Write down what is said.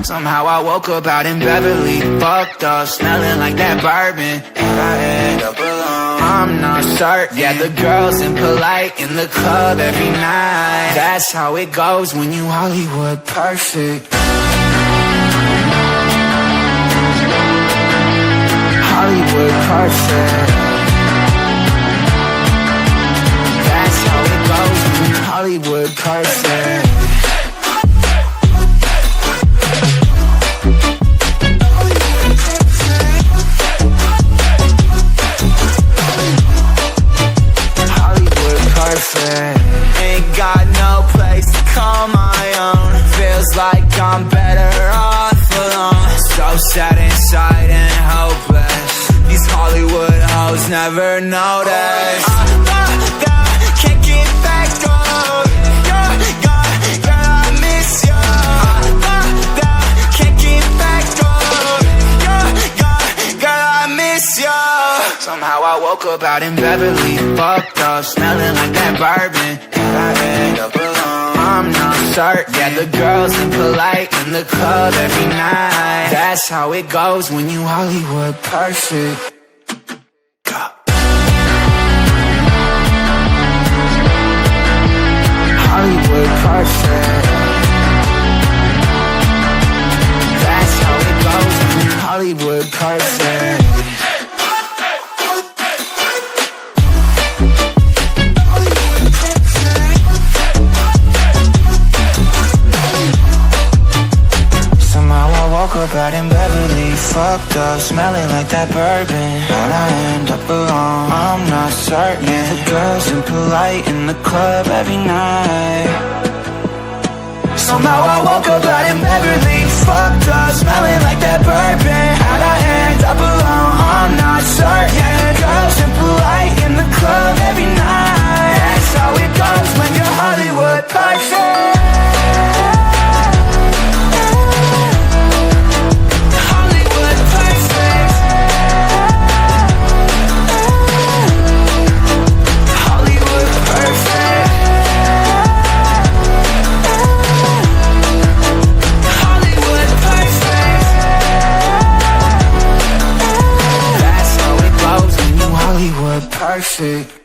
Somehow I woke up out in Beverly, fucked up, smelling like that bourbon, and I end up alone. I'm not certain. Yeah, the girls impolite in the club every night. That's how it goes when you Hollywood perfect. Hollywood perfect. That's how it goes when you Hollywood perfect. Ain't got no place to call my own. Feels like I'm better off alone. So sad inside and hopeless. These Hollywood hoes never notice. Can't get back on. Girl, I miss you. Can't get back on. Girl, I miss you. Somehow I woke up out in Beverly, fucked up, smelling like that bourbon, and I end up alone. I'm not certain. Yeah, the girls impolite in the club every night. That's how it goes when you Hollywood perfect. Hollywood perfect. That's how it goes when you Hollywood perfect. Woke up out in Beverly, fucked up, smelling like that bourbon, and I end up alone. I'm not certain. Yeah, the girls impolite in the club every night. Somehow I woke up out in Beverly, fucked up, smelling like that bourbon, and I end up alone. I'm not certain. Yeah, the girls impolite in the club every night. That's how it goes when you're Hollywood perfect. Perfect.